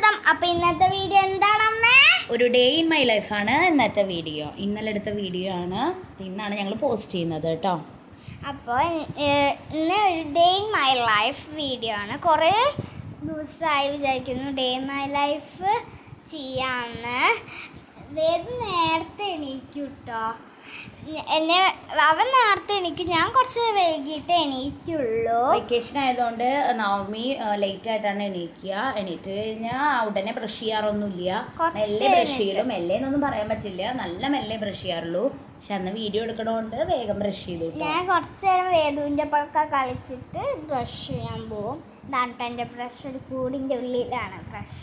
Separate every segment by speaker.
Speaker 1: സ്വാഗതം. അപ്പോൾ ഇന്നത്തെ വീഡിയോ എന്താണ് അമ്മേ?
Speaker 2: ഒരു ഡേ ഇൻ മൈ ലൈഫാണ് ഇന്നത്തെ വീഡിയോ. ഇന്നലെ എടുത്ത വീഡിയോ ആണ്, ഇന്നാണ് ഞങ്ങൾ പോസ്റ്റ് ചെയ്യുന്നത് കേട്ടോ.
Speaker 1: അപ്പോൾ ഇന്ന് ഒരു day in my life video ആണ്. കുറേ ദിവസമായി വിചാരിക്കുന്നു ഡേ ഇൻ മൈ ലൈഫ് ചെയ്യാമെന്ന്. വേദം നേരത്തെ എണീക്കും കേട്ടോ. അവൻ നേരത്തെ എണീക്കും, ഞാൻ കുറച്ച് വൈകിട്ട് എണീക്കുള്ളൂ.
Speaker 2: വെക്കേഷൻ ആയതുകൊണ്ട് നവമി ലേറ്റ് ആയിട്ടാണ് എണീക്കുക. എണീറ്റ് കഴിഞ്ഞാൽ ഉടനെ ബ്രഷ് ചെയ്യാറൊന്നുമില്ല. മെല്ലെ ബ്രഷ് ചെയ്യും. മെല്ലെ എന്നൊന്നും പറയാൻ പറ്റില്ല, നല്ല മെല്ലെ ബ്രഷ് ചെയ്യാറുള്ളൂ. പക്ഷെ അന്ന് വീഡിയോ എടുക്കണോണ്ട് വേഗം ബ്രഷ് ചെയ്തു.
Speaker 1: ഞാൻ കുറച്ച് നേരം വേദുവിൻ്റെ ഒപ്പം കളിച്ചിട്ട് ബ്രഷ് ചെയ്യാൻ പോവും. ഇതാണ് എൻ്റെ ബ്രഷ്, ഒരു കൂടിൻ്റെ ഉള്ളിലാണ് ബ്രഷ്.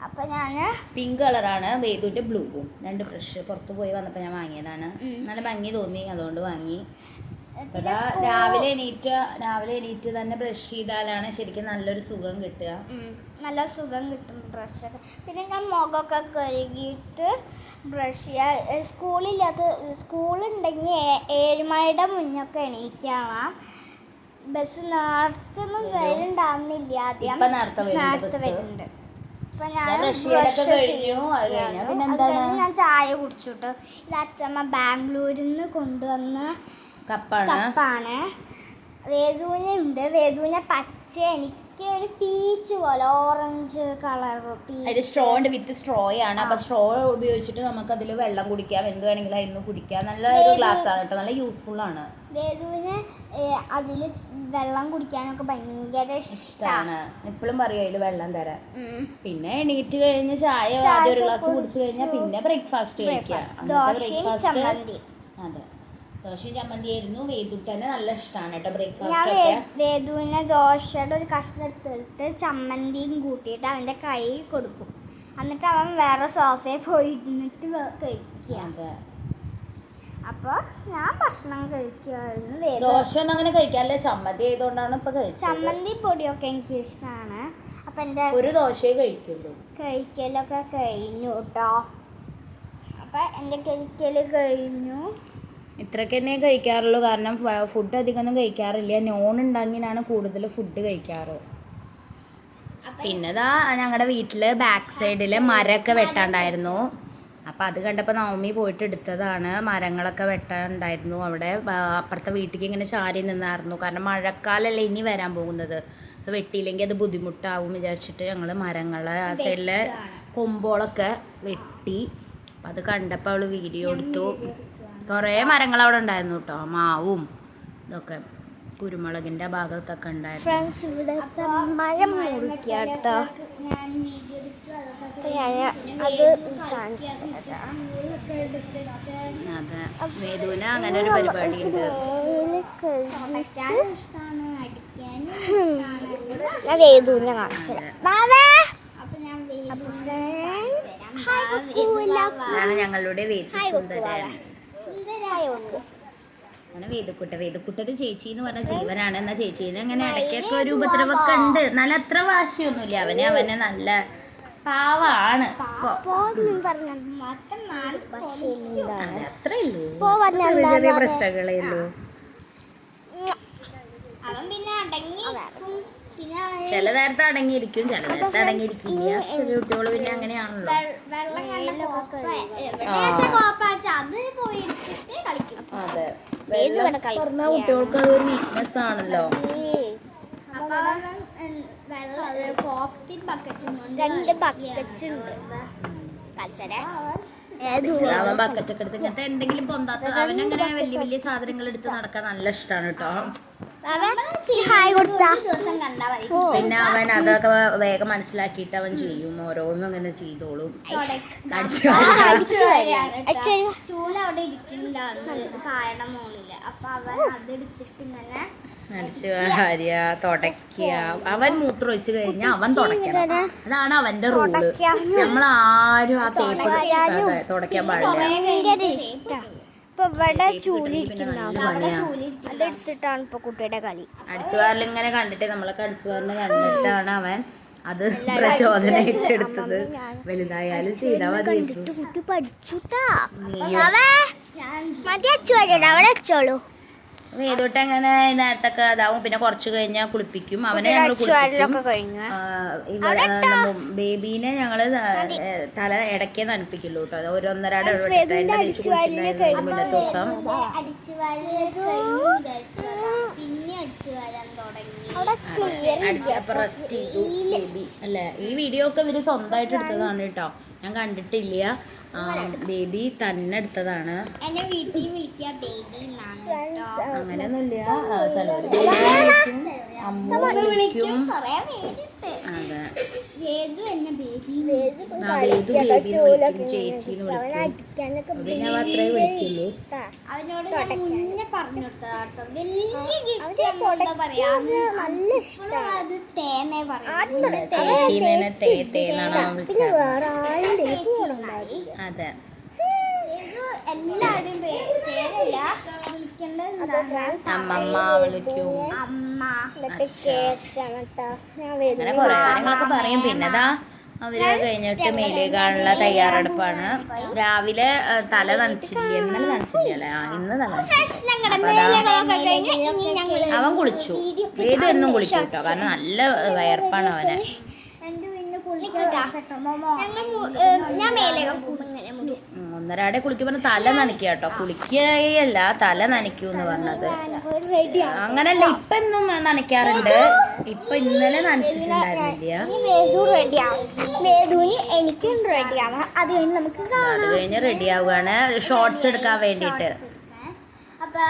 Speaker 1: അപ്പം ഞാൻ
Speaker 2: പിങ്ക് കളറാണ്, വേദുവിൻ്റെ ബ്ലൂവും. 2 ബ്രഷ് പുറത്ത് പോയി വന്നപ്പോൾ ഞാൻ വാങ്ങിയതാണ്. നല്ല ഭംഗി തോന്നി, അതുകൊണ്ട് വാങ്ങി. രാവിലെ എണീറ്റ് തന്നെ ബ്രഷ് ചെയ്താലാണ് ശരിക്കും നല്ലൊരു സുഖം കിട്ടുക.
Speaker 1: നല്ല സുഖം കിട്ടും ബ്രഷൊക്കെ. പിന്നെ ഞാൻ മുഖമൊക്കെ കഴുകിയിട്ട് ബ്രഷ് ചെയ്യുക. സ്കൂളുണ്ടെങ്കിൽ 7 മണിയുടെ മുന്നൊക്കെ എണീക്കണം. ബസ് നേരത്തെ ഒന്നും വരുന്നുണ്ടാവുന്നില്ല, ആദ്യം നേരത്തെ വരുന്നുണ്ട്. ഞാൻ ചായ കുടിച്ചിട്ട് ഇത് അച്ഛമ്മ ബാംഗ്ലൂരിൽ നിന്ന് കൊണ്ടുവന്ന കപ്പാണ്. വേദുവിനുണ്ട്, വേദുവിനെ പച്ച, എനിക്ക് ഒരു പീച്ച് പോലെ ഓറഞ്ച് കളർ
Speaker 2: സ്ട്രോ ഉണ്ട്, വിത്ത് സ്ട്രോ ആണ്. അപ്പൊ സ്ട്രോ ഉപയോഗിച്ചിട്ട് നമുക്ക് അതിൽ വെള്ളം കുടിക്കാം, എന്ത് വേണമെങ്കിലും അതിന് കുടിക്കാം. നല്ല ഒരു ഗ്ലാസ് ആണ് കേട്ടോ, നല്ല യൂസ്ഫുൾ ആണ്.
Speaker 1: വേദുവിന് അതിൽ വെള്ളം കുടിക്കാനൊക്കെ ഭയങ്കര ഇഷ്ടമാണ്.
Speaker 2: എപ്പോഴും പറയും അതിൽ വെള്ളം തരാൻ. പിന്നെ എണീറ്റ് കഴിഞ്ഞ് ചായ ആദ്യം ഒരു ഗ്ലാസ് കുടിച്ചു കഴിഞ്ഞാൽ പിന്നെ ബ്രേക്ക്ഫാസ്റ്റ് കഴിക്കാം. അതെ, ദോശയും ചമ്മന്തി ആയിരുന്നു. വേദുട്ടനെ നല്ല ഇഷ്ടമാണ് കേട്ടോ ബ്രേക്ക്ഫാസ്റ്റ് ഒക്കെ.
Speaker 1: വേദുവിനെ ദോശയുടെ ഒരു കഷ്ണം എടുത്തിട്ട് ചമ്മന്തിയും കൂട്ടിയിട്ട് അവൻ്റെ കൈ കൊടുക്കും. എന്നിട്ട് അവൻ വേറെ സോഫയിൽ പോയിരുന്നിട്ട് കഴിക്കുക. അപ്പോൾ ഞാൻ ഭക്ഷണം കഴിക്കുമായിരുന്നു.
Speaker 2: ദോശ ഒന്നും അങ്ങനെ കഴിക്കാറില്ല, ചമ്മന്തി ആയതുകൊണ്ടാണ് ഇപ്പൊ കഴിച്ചത്.
Speaker 1: ചമ്മന്തി പൊടിയൊക്കെ എനിക്ക് ഇഷ്ടമാണ്. അപ്പം എൻ്റെ
Speaker 2: ഒരു ദോശയെ കഴിക്കുള്ളൂ.
Speaker 1: കഴിക്കലൊക്കെ കഴിഞ്ഞു കേട്ടോ. അപ്പം എൻ്റെ കഴിക്കൽ കഴിഞ്ഞു.
Speaker 2: ഇത്രയൊക്കെ തന്നെ കഴിക്കാറുള്ളൂ, കാരണം ഫുഡ് അധികമൊന്നും കഴിക്കാറില്ല. നോൺ ഉണ്ടെങ്കിലാണ് കൂടുതൽ ഫുഡ് കഴിക്കാറ്. പിന്നെതാ ഞങ്ങളുടെ വീട്ടിൽ ബാക്ക് സൈഡിൽ മരമൊക്കെ വെട്ടാണ്ടായിരുന്നു. അപ്പം അത് കണ്ടപ്പോൾ നവമി പോയിട്ട് എടുത്തതാണ്. മരങ്ങളൊക്കെ വെട്ടാനുണ്ടായിരുന്നു അവിടെ. അപ്പുറത്തെ വീട്ടിലേക്ക് ഇങ്ങനെ ചാരി നിന്നായിരുന്നു, കാരണം മഴക്കാലമല്ലേ ഇനി വരാൻ പോകുന്നത്. അപ്പോൾ വെട്ടിയില്ലെങ്കിൽ അത് ബുദ്ധിമുട്ടാവും വിചാരിച്ചിട്ട് ഞങ്ങൾ മരങ്ങളെ ആ സൈഡിലെ കൊമ്പോളൊക്കെ വെട്ടി. അപ്പം അത് കണ്ടപ്പോൾ അവൾ വീഡിയോ എടുത്തു. കുറേ മരങ്ങൾ അവിടെ ഉണ്ടായിരുന്നു കേട്ടോ, മാവും ഇതൊക്കെ, കുരുമുളകിൻ്റെ ഭാഗത്തൊക്കെ ഉണ്ടായിരുന്നു.
Speaker 1: ഫ്രണ്ട്സ്, ഇവിടുത്തെ മരം മുറിക്കുക കേട്ടോ.
Speaker 2: അതെ, വേദുവിന് അങ്ങനെ ഒരു പരിപാടി ഉണ്ട്.
Speaker 1: ഞാൻ വേദുവിനെ കാണിച്ചത്
Speaker 2: ഞങ്ങളുടെ വേദു സുന്ദരാണ്. അങ്ങനെ വേദക്കുട്ടന് ചേച്ചി എന്ന് പറഞ്ഞ ജീവനാണ്. എന്നാൽ ചേച്ചീനെ അങ്ങനെ ഇടയ്ക്കൊക്കെ ഒരു ഉപദ്രവമൊക്കെ ഉണ്ട്. എന്നാലും അത്ര വാശിയൊന്നുമില്ല. അവനെ നല്ല പാവാണ്. അത്രേ ഉള്ളൂ, ചെറിയ പ്രശ്നങ്ങളേ ഉള്ളൂ. ചില നേരത്തെ അടങ്ങിയിരിക്കും, ചില നേരത്തെ അടങ്ങിയിരിക്കില്ല. ചെറിയ കുട്ടികൾ പിന്നെ അങ്ങനെയാണല്ലോ. അതെ, പറഞ്ഞ കുട്ടികൾക്ക് അതൊരു വീക്ക്നെസ് ആണല്ലോ. അവൻ ബക്കറ്റൊക്കെ എടുത്ത് ഇങ്ങനത്തെ എന്തെങ്കിലും പൊന്താത്ത, അവനങ്ങനെ വലിയ വലിയ സാധനങ്ങൾ എടുത്ത് നടക്കാൻ നല്ല ഇഷ്ടമാണ് കേട്ടോ. പിന്നെ അവൻ അതൊക്കെ വേഗം മനസ്സിലാക്കിയിട്ട് അവൻ ചെയ്യും, ഓരോന്നും അങ്ങനെ ചെയ്തോളും.
Speaker 1: ചൂല അവിടെ ഇരിക്കുന്നുണ്ടായിരുന്നു കായയുടെ മുകളില്. അപ്പൊ അവൻ അതെടുത്തിട്ട് ഇങ്ങനെ
Speaker 2: അടിച്ചു വാരുക, തുടയ്ക്കുക. അവൻ മൂത്രം ഒഴിച്ചു കഴിഞ്ഞാൽ അവൻ തുടയ്ക്കണം, അതാണ് അവന്റെ റൂള്. നമ്മളാരും ആ തേപ്പ് തുടയ്ക്കാൻ പാടില്ല. അടിച്ചുവാറിൽ ഇങ്ങനെ കണ്ടിട്ട് നമ്മളൊക്കെ അടിച്ചുവാറിന് കണ്ടിട്ടാണ് അവൻ അത് പ്രചോദനം ഏറ്റെടുത്തത്. വലുതായാലും ചെയ്താൽ മതി. വേദോട്ട് അങ്ങനെ നേരത്തൊക്കെ അതാവും. പിന്നെ കുറച്ച് കഴിഞ്ഞാൽ കുളിപ്പിക്കും. അവനെ ഞങ്ങൾ കുളിപ്പിക്കും. ബേബീനെ ഞങ്ങള് തല ഇടയ്ക്കേ നനപ്പിക്കുള്ളൂ കേട്ടോ. അത് 1-1.5 തേച്ച് കുളിച്ചിട്ടുണ്ടായിരുന്നു മുന്നത്തെ ദിവസം. അപ്പൊ റെസ്റ്റ് ചെയ്തു ബേബി അല്ലേ. ഈ വീഡിയോ ഒക്കെ ഇവര് സ്വന്തമായിട്ട് എടുത്തതാണ് കേട്ടോ, ഞാൻ കണ്ടിട്ടില്ല. ബേബി തന്നെ എടുത്തതാണ്. അങ്ങനെയൊന്നുമില്ല, ചിലവര് വിളിക്കും, അമ്മ വിളിക്കും. അതെ, ബേബി വിളിക്കും, ചേച്ചിന്ന് വിളിക്കും. പിന്നെ അവ അത്രേ വിളിക്കുള്ളൂ. ചേച്ചീനെ തേന്നാണ് അവൻ വിളിച്ചത്. അതെ, അമ്മമ്മ വിളിക്കും, അങ്ങനെ കുറെ കാര്യങ്ങളൊക്കെ പറയും. പിന്നെതാ അവര് കഴിഞ്ഞിട്ട് മേലേക്കാനുള്ള തയ്യാറെടുപ്പാണ്. രാവിലെ തല നനച്ചില്ല, ഇന്നലെ നനച്ചില്ല, ഇന്ന് തല അവൻ കുളിച്ചു. വേദം എന്നും കുളിക്കും കേട്ടോ, കാരണം നല്ല വയർപ്പാണ് അവന്. ഒന്നരാടെ കുളിക്കുമ്പോൾ തല നനയ്ക്കുക കേട്ടോ, കുളിക്കുകയല്ല തല നനയ്ക്കൂന്ന് പറഞ്ഞത്. അങ്ങനല്ല, ഇപ്പൊ എന്നും നനയ്ക്കാറുണ്ട്. ഇപ്പൊ ഇന്നലെ നനച്ചിട്ടുണ്ടായിരുന്നില്ല. അത് കഴിഞ്ഞ് റെഡി ആവുകയാണ് ഷോർട്സ് എടുക്കാൻ വേണ്ടിയിട്ട്.
Speaker 1: അപ്പൊ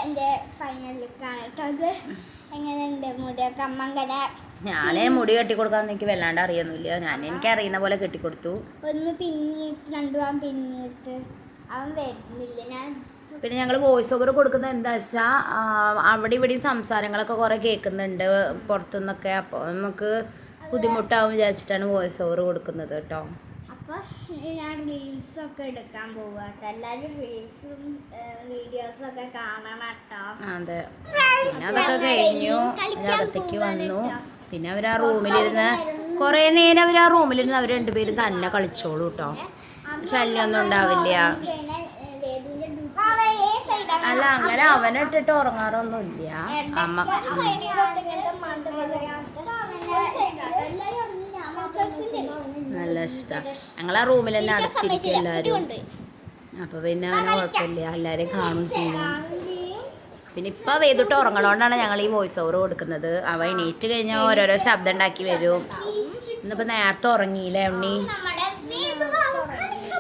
Speaker 1: എന്റെ ഫൈനൽ ലുക്കാണ് കേട്ടോ അത്. എങ്ങനെയുണ്ട് മുടിയൊക്കെ? അമ്മങ്ങനെ
Speaker 2: ഞാനേ മുടി കെട്ടിക്കൊടുക്കാൻ എനിക്ക് വല്ലാണ്ട് അറിയൊന്നുമില്ല. എനിക്ക് അറിയുന്ന പോലെ കെട്ടിക്കൊടുത്തു.
Speaker 1: ഒന്ന് പിന്നിട്ട് 2 വാം പിന്നിട്ട് അവൻ വരുന്നില്ല. ഞാൻ
Speaker 2: പിന്നെ ഞങ്ങൾ വോയിസ് ഓവർ കൊടുക്കുന്നത് എന്താ വെച്ചാൽ അവിടെ ഇവിടെയും സംസാരങ്ങളൊക്കെ കുറേ കേൾക്കുന്നുണ്ട് പുറത്തുനിന്നൊക്കെ. അപ്പോൾ നമുക്ക് ബുദ്ധിമുട്ടാവും വിചാരിച്ചിട്ടാണ് വോയിസ് ഓവർ കൊടുക്കുന്നത് കേട്ടോ.
Speaker 1: അപ്പോൾ ഞാൻ റീൽസൊക്കെ എടുക്കാൻ പോവുക കേട്ടോ. എല്ലാവരും റീൽസും വീഡിയോസൊക്കെ കാണണം കേട്ടോ.
Speaker 2: അതെ, പിന്നെ അതൊക്കെ കഴിഞ്ഞു, അകത്തേക്ക് വന്നു. പിന്നെ അവർ ആ റൂമിലിരുന്ന് കുറേ നേരം അവർ രണ്ടുപേരും തന്നെ കളിച്ചോളൂ കേട്ടോ. ശല്യമൊന്നും ഉണ്ടാവില്ല. അല്ല, അങ്ങനെ അവനെ ഇട്ടിട്ട് ഉറങ്ങാറൊന്നുമില്ല അമ്മ. നല്ല ഇഷ്ടമാണ്. ഞങ്ങൾ ആ റൂമിൽ തന്നെ അടച്ചിരിക്കും എല്ലാവരും. അപ്പോൾ പിന്നെ അവന് കുഴപ്പമില്ല, എല്ലാവരെയും കാണും ചെയ്യും. പിന്നെ ഇപ്പം വേദിട്ട് ഉറങ്ങണോണ്ടാണ് ഞങ്ങൾ ഈ വോയിസ് ഓവർ കൊടുക്കുന്നത്. അവ എണീറ്റ് കഴിഞ്ഞാൽ ഓരോരോ ശബ്ദം ഉണ്ടാക്കി വരും. ഇന്നിപ്പോൾ നേരത്തെ ഉറങ്ങിയില്ലേ ഉണ്ണി?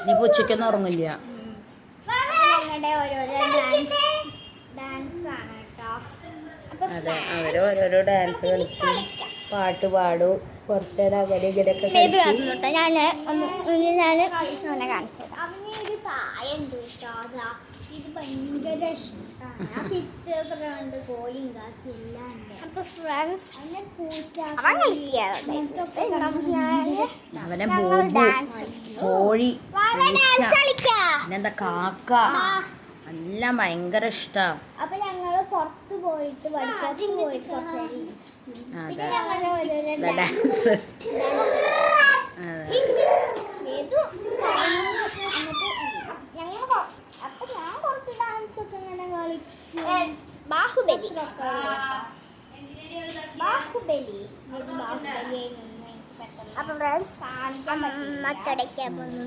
Speaker 2: നീ ഉച്ചയ്ക്കൊന്നും ഉറങ്ങില്ല. അതെ, അവർ ഓരോരോ ഡാൻസ് കളിക്കും, പാട്ട് പാടും, കുറച്ചേരം അങ്ങനെ ഇങ്ങനെയൊക്കെ കളിക്കും.
Speaker 1: ഇത് ഭയങ്കര ഇഷ്ടമാണ്. പിക്ചേഴ്സൊക്കെ കണ്ട് കോഴി ഉണ്ടാക്കി എല്ലാം. അപ്പൊ ഫ്രണ്ട്സ്
Speaker 2: അവനെ കോഴി പിന്നെന്താ കാക്ക എല്ലാം ഭയങ്കര ഇഷ്ടമാണ്.
Speaker 1: അപ്പൊ ഞങ്ങള് പുറത്ത് പോയിട്ട്
Speaker 2: ഡാൻസ്.
Speaker 1: അപ്പൊ ഞാൻ കുറച്ച് ഡാൻസ് ഒക്കെ ഇങ്ങനെ കളിക്കും. ബാഹുബലി അപ്പൊ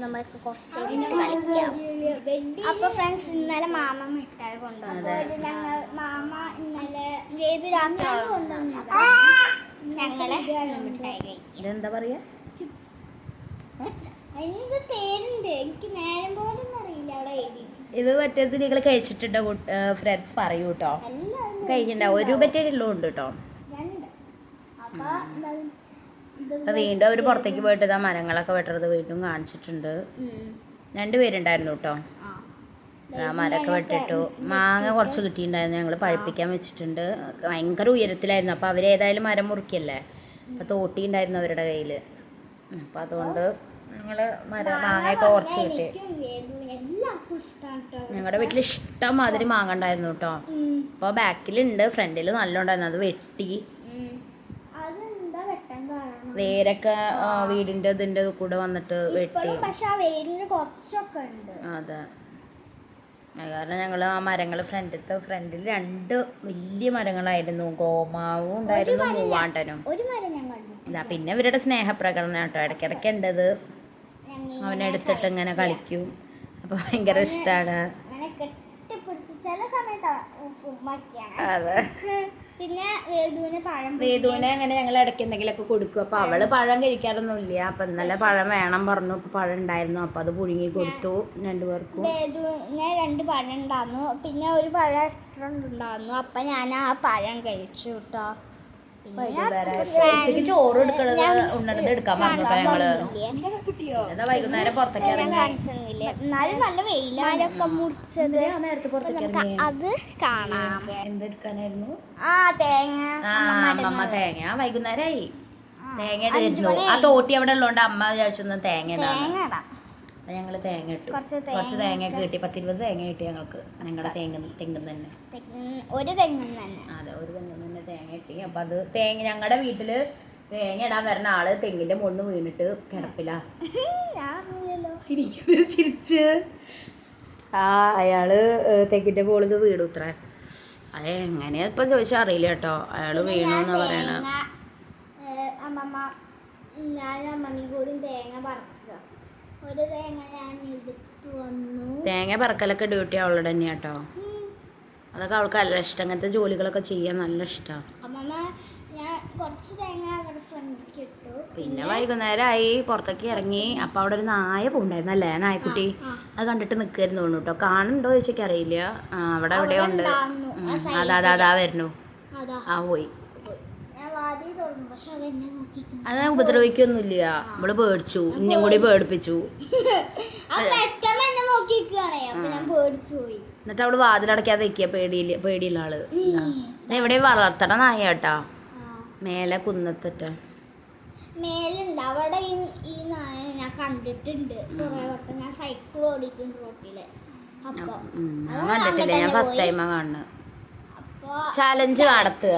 Speaker 1: നമുക്ക് കുറച്ച് കളിക്കാം. അപ്പൊ ഫ്രണ്ട്സ് ഇന്നലെ മാമ മിഠായി കൊണ്ടുവന്നു. ഞങ്ങൾ മാമ ഇന്നലെ ഏത് രാത്രി കൊണ്ടുവന്നത് ഞങ്ങളെ മിഠായി കഴിക്കും.
Speaker 2: ഇതെന്താ പറയാ?
Speaker 1: അതിന് പേരുണ്ട്, എനിക്ക് നേരം പോലെ അറിയില്ല. അവിടെ എഴുതി.
Speaker 2: ഇത് മറ്റേത് നിങ്ങൾ കഴിച്ചിട്ടുണ്ടോ ഫ്രണ്ട്സ് പറയൂ കേട്ടോ. കഴിച്ചിട്ടുണ്ടാവും. ഒരു പറ്റേലുള്ളൂ ഉണ്ട് കേട്ടോ. അപ്പൊ വീണ്ടും അവർ പുറത്തേക്ക് പോയിട്ട് ആ മരങ്ങളൊക്കെ വെട്ടുന്നത് വീണ്ടും കാണിച്ചിട്ടുണ്ട്. 2 പേരുണ്ടായിരുന്നു കേട്ടോ. ആ മരമൊക്കെ വെട്ടിട്ടു. മാങ്ങ കുറച്ച് കിട്ടിയിട്ടുണ്ടായിരുന്നു, ഞങ്ങൾ പഴുപ്പിക്കാൻ വെച്ചിട്ടുണ്ട്. ഭയങ്കര ഉയരത്തിലായിരുന്നു. അപ്പോൾ അവരേതായാലും മരം മുറിക്കല്ലേ, അപ്പോൾ തോട്ടി ഉണ്ടായിരുന്നു അവരുടെ കയ്യിൽ. അപ്പം അതുകൊണ്ട് ഞങ്ങൾ മാങ്ങയൊക്കെ കുറച്ച് കിട്ടി. ഞങ്ങളുടെ വീട്ടിൽ ഇഷ്ടം മാതിരി മാങ്ങ ഉണ്ടായിരുന്നു കേട്ടോ. അപ്പോൾ ബാക്കിലുണ്ട്, ഫ്രണ്ടിൽ നല്ല ഉണ്ടായിരുന്നു. അത് വെട്ടി വേരൊക്കെ വീടിൻ്റെ ഇതിൻ്റെ കൂടെ വന്നിട്ട് വെട്ടി.
Speaker 1: പക്ഷെ ആ വേരിന് കുറച്ചൊക്കെ ഉണ്ട്.
Speaker 2: അതെ, അത് കാരണം ഞങ്ങൾ ആ മരങ്ങൾ ഫ്രണ്ടിൽ 2 വലിയ മരങ്ങളായിരുന്നു. ഗോമാവും ഉണ്ടായിരുന്നു, മൂവാണ്ടനും.
Speaker 1: ഒരു മരം ഞാൻ കണ്ടു.
Speaker 2: ഇതാ പിന്നെ ഇവരുടെ സ്നേഹപ്രകടനം കേട്ടോ, ഇടയ്ക്കിടയ്ക്ക് ഉണ്ടത്. അവനെടുത്തിട്ട് ഇങ്ങനെ കളിക്കും. അപ്പോൾ ഭയങ്കര ഇഷ്ടമാണ്.
Speaker 1: അങ്ങനെ കെട്ടിപ്പിടിച്ച് ചില സമയത്ത് ഉമ്മക്കിയാണ്.
Speaker 2: അതെ.
Speaker 1: പിന്നെ
Speaker 2: വേദുവിനെ അങ്ങനെ ഞങ്ങൾ ഇടയ്ക്ക് എന്തെങ്കിലുമൊക്കെ കൊടുക്കും. അപ്പോൾ അവള് പഴം കഴിക്കാറൊന്നുമില്ല. അപ്പം ഇന്നലെ പഴം വേണം പറഞ്ഞു. അപ്പോൾ പഴം ഉണ്ടായിരുന്നു, അപ്പോൾ അത് പുഴുങ്ങി കൊടുത്തു 2 പേർക്കും.
Speaker 1: വേദുവിന് 2 പഴം ഉണ്ടായിരുന്നു, പിന്നെ ഒരു പഴം എക്സ്ട്രാ ഉണ്ടായിരുന്നു. അപ്പം ഞാൻ ആ പഴം കഴിച്ചു കേട്ടോ.
Speaker 2: ഉച്ചക്ക് ചോറ് ഉണ്ണണത് എടുക്കാൻ പറഞ്ഞപ്പോ ഞങ്ങള് എന്താ വൈകുന്നേരം പുറത്തേക്ക് ഇറങ്ങി.
Speaker 1: എന്നാലും നല്ല വെയിലൊക്കെ മുറിച്ചത്
Speaker 2: നേരത്തെ പുറത്തേക്ക് ഇറങ്ങി.
Speaker 1: അത് കാണാം.
Speaker 2: എന്തെടുക്കാനായിരുന്നു?
Speaker 1: തേങ്ങ.
Speaker 2: അമ്മ തേങ്ങ വൈകുന്നേരമായി തേങ്ങ ഇടുന്നു. ആ തോട്ടി അവിടെ ഉള്ളതുകൊണ്ട് അമ്മ വിചാരിച്ചൊന്ന് തേങ്ങ ഇടാം. അപ്പം ഞങ്ങൾ തേങ്ങ ഇട്ടു. കുറച്ച് തേങ്ങ കിട്ടി. 10-20 തേങ്ങ കിട്ടി ഞങ്ങൾക്ക്. ഞങ്ങളുടെ തെങ്ങ് തന്നെ.
Speaker 1: ഒരു തെങ്ങ് തന്നെ.
Speaker 2: അതെ, ഒരു തെങ്ങ് തന്നെ തേങ്ങ കിട്ടി. അപ്പം അത് ഞങ്ങളുടെ വീട്ടിൽ തേങ്ങ ഇടാൻ വരുന്ന ആള് തെങ്ങിന്റെ മുകളിൽ വീണിട്ട് കിടപ്പില്ല. ചിരിച്ച് അയാള് തെങ്ങിന്റെ മുകളിൽ വീണു. ഇത്ര അത് എങ്ങനെയാ ഇപ്പൊ ചോദിച്ചാൽ അറിയില്ല കേട്ടോ. അയാള് വീണു എന്നാ പറയണ.
Speaker 1: അമ്മമ്മ ഞാനും അമ്മമ്മയും കൂടി തേങ്ങ പറക്കുക. ഒരു തേങ്ങ ഞാൻ എടുത്തു വന്നു.
Speaker 2: തേങ്ങ പറക്കലൊക്കെ ഡ്യൂട്ടി അവളുടെ തന്നെയാ കേട്ടോ. അതൊക്കെ അവൾക്ക് നല്ല ഇഷ്ടം. അങ്ങനത്തെ ജോലികളൊക്കെ ചെയ്യാൻ നല്ല ഇഷ്ടമാണ്.
Speaker 1: അമ്മമ്മ ഞാൻ കുറച്ച് തേങ്ങ അവിടെ ഫ്രണ്ടിലേക്ക് ഇട്ടു.
Speaker 2: പിന്നെ വൈകുന്നേരമായി പുറത്തേക്ക് ഇറങ്ങി. അപ്പം അവിടെ ഒരു നായ പോണ്ടായിരുന്നു അല്ലേ, നായക്കുട്ടി. അത് കണ്ടിട്ട് നിൽക്കായിരുന്നു തോന്നുന്നു കേട്ടോ. കാണുന്നുണ്ടോ ചോദിച്ചൊക്കെ അറിയില്ല. അവിടെ എവിടെയോ ഉണ്ട്. അതാ വരുന്നു. പോയി. അത് ഉപദ്രവിക്കൊന്നുമില്ല. നമ്മള് പേടിച്ചു. ഇന്നും കൂടി പേടിപ്പിച്ചു. എന്നിട്ട് അവള് വാതിലടക്കാതെ വെക്കുക. പേടിയുള്ള ആള്. എവിടെ വളർത്തണ നായ കേട്ടാ, മേലെ കുന്നത്തിട്ട്
Speaker 1: മേലുണ്ട്. അവിടെ ഈ നായ ഞാൻ കണ്ടിട്ടുണ്ട് കുറെ വട്ടം. ഞാൻ സൈക്കിൾ ഓടിക്കും റോട്ടില്.
Speaker 2: കണ്ടിട്ടില്ല, ഞാൻ ഫസ്റ്റ് ടൈമാ കാണുന്നത്. ചാലഞ്ച് നടത്തുക.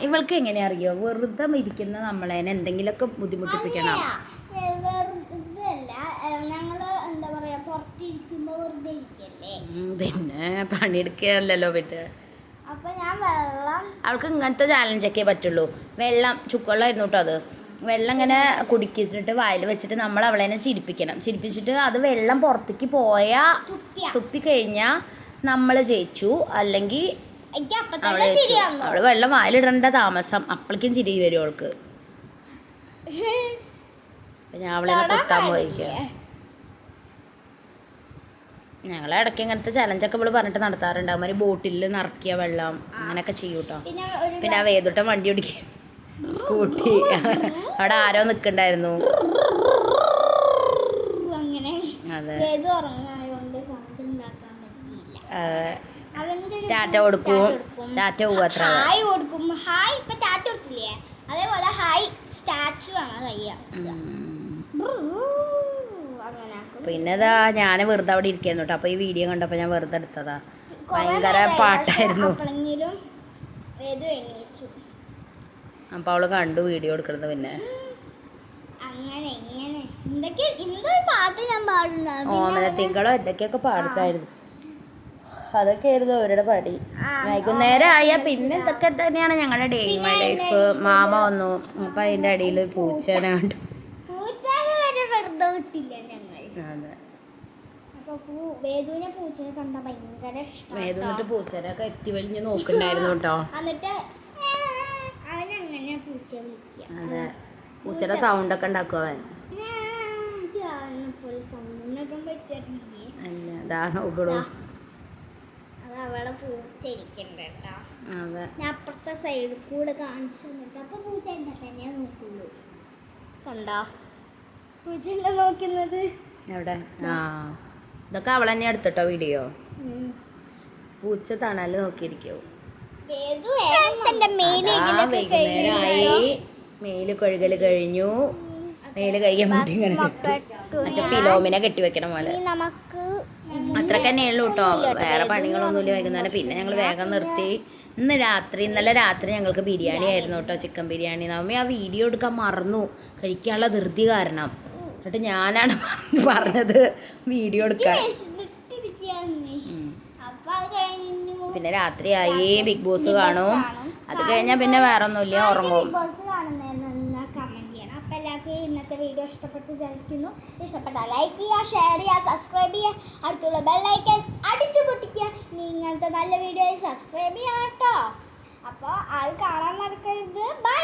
Speaker 2: ഇവൾക്ക് എങ്ങനെയാ അറിയോ, വെറുതെ ഇരിക്കുന്ന നമ്മളെ എന്തെങ്കിലുമൊക്കെ ബുദ്ധിമുട്ടിപ്പിക്കണം.
Speaker 1: ഞങ്ങള് എന്താ പറയാ, പുറത്തിരിക്കുമ്പോ വെറുതെ ഇരിക്കല്ലേ,
Speaker 2: പിന്നെ പണിയെടുക്കുകയല്ലോ. പിന്നെ
Speaker 1: അപ്പൊ ഞാൻ വെള്ളം,
Speaker 2: അവൾക്ക് ഇങ്ങനത്തെ ചാലഞ്ചൊക്കെ പറ്റുള്ളൂ. വെള്ളം ചുക്കുവെള്ളമായിരുന്നു കേട്ടോ. അത് വെള്ളം ഇങ്ങനെ കുടിക്കിച്ചിട്ട് വായിൽ വെച്ചിട്ട് നമ്മൾ അവളെ ചിരിപ്പിച്ചിട്ട് അത് വെള്ളം പുറത്തേക്ക് പോയാ തുപ്പി കഴിഞ്ഞാൽ നമ്മൾ ജയിച്ചു. അല്ലെങ്കിൽ അവള് വെള്ളം വായിലിടേണ്ട താമസം. അപ്പോഴേക്കും ചിരി വരും അവൾക്ക്. ഞാൻ അവളെ കുത്താൻ പോയിരിക്കുക. ഞങ്ങളെ ഇടയ്ക്ക് ഇങ്ങനത്തെ ചലഞ്ചൊക്കെ ഇവള് പറഞ്ഞിട്ട് നടത്താറുണ്ട്. അവന്മാര് ബോട്ടിൽ നിറക്കിയ വെള്ളം അങ്ങനെയൊക്കെ ചെയ്യും കേട്ടോ. പിന്നെ ആ വേദൂട്ടൻ വണ്ടി ഓടിക്കുക, സ്കൂട്ടി. അവിടെ ആരോ നിൽക്കണ്ടായിരുന്നു. അതെ, ടാറ്റ കൊടുക്കും. ടാറ്റ പോവാത്ര.
Speaker 1: ഹായ് കൊടുക്കും. ഹായ് ഇപ്പൊ ടാറ്റ കൊടുത്തില്ലേ, അതേപോലെ ഹായ് സ്റ്റാച്ചു ആണ് കയ്യ.
Speaker 2: പിന്നെ ഇതാ ഞാൻ വെറുതെ അവിടെ ഇരിക്കുന്നു കേട്ടോ. അപ്പൊ ഈ വീഡിയോ കണ്ടപ്പോ ഞാൻ വെറുതെ എടുത്തതാ. ഭയങ്കര പാട്ടായിരുന്നു. അപ്പൊ അവള് കണ്ടു വീഡിയോ എടുക്കണത്. പിന്നെ ഓമനത്തിങ്കളോ എന്തൊക്കെയൊക്കെ പാടത്തായിരുന്നു. അതൊക്കെ ആയിരുന്നു അവരുടെ പടി. വൈകുന്നേരം ആയാൽ പിന്നെ ഇതൊക്കെ തന്നെയാണ് ഞങ്ങളുടെ day in my life. Mama വന്നു. അപ്പൊ അതിന്റെ അടിയിൽ പൂച്ചേനെ കണ്ടു. വേദൂന്നിട്ട് പൂച്ചേനൊക്കെ എത്തി വലിഞ്ഞ് നോക്കണ്ടായിരുന്നു കേട്ടോ. അതെ, പൂച്ചയുടെ സൗണ്ട് ഒക്കെ ഉണ്ടാക്കും അവൻ. അല്ല, അതാ നോക്കണു.
Speaker 1: അവിടെ പൂച്ച ഇരിക്കണ്ട. ഞാൻ അപ്പുറത്തെ സൈഡിൽ കൂടെ കാണിച്ചു തന്നിട്ട് അപ്പൊ പൂച്ച എന്നെ തന്നെ നോക്കുള്ളൂ. കണ്ടോ പൂച്ച എന്നെ നോക്കുന്നത്
Speaker 2: എവിടെ? ഇതൊക്കെ അവൾ തന്നെ എടുത്തിട്ടോ വീഡിയോ. പൂച്ച തണല് നോക്കിയിരിക്കോ. വൈകുന്നേരമായി. മേല് കഴുകല് കഴിഞ്ഞു. മേല് കഴിയാൻ വേണ്ടി മറ്റേ ഫിലോമിനെ കെട്ടിവെക്കണം പോലെ. അത്രക്ക് തന്നെ ഉള്ളൂ കേട്ടോ. വേറെ പണികളൊന്നുമില്ല വൈകുന്നേരം. പിന്നെ ഞങ്ങൾ വേഗം നിർത്തി. ഇന്നലെ രാത്രി ഞങ്ങൾക്ക് ബിരിയാണി ആയിരുന്നു കേട്ടോ, ചിക്കൻ ബിരിയാണി. നമ്മ ആ വീഡിയോ എടുക്കാൻ മറന്നു, കഴിക്കാനുള്ള ധൃതി കാരണം. എന്നിട്ട് ഞാനാണ് പറഞ്ഞത് വീഡിയോ എടുക്കാൻ.
Speaker 1: അപ്പോൾ അത് കഴിഞ്ഞു.
Speaker 2: പിന്നെ രാത്രിയായി ബിഗ് ബോസ് കാണും. അത് കഴിഞ്ഞാൽ പിന്നെ വേറെ ഒന്നുമില്ല, ഉറങ്ങും.
Speaker 1: ബിഗ് ബോസ് കാണുന്നതെന്ന് കമൻറ്റ് ചെയ്യണം. അപ്പോൾ എല്ലാവർക്കും ഇന്നത്തെ വീഡിയോ ഇഷ്ടപ്പെട്ട് വിചാരിക്കുന്നു. ഇഷ്ടപ്പെട്ടാൽ ലൈക്ക് ചെയ്യുക, ഷെയർ ചെയ്യുക, സബ്സ്ക്രൈബ് ചെയ്യുക, അടുത്തുള്ള ബെല്ലൈക്കൻ അടിച്ചു പൊട്ടിക്കുക. ഇങ്ങനത്തെ നല്ല വീഡിയോയിൽ സബ്സ്ക്രൈബ് ചെയ്യണം കേട്ടോ. അപ്പോൾ അത് കാണാൻ മറക്കരുത്. ബൈ.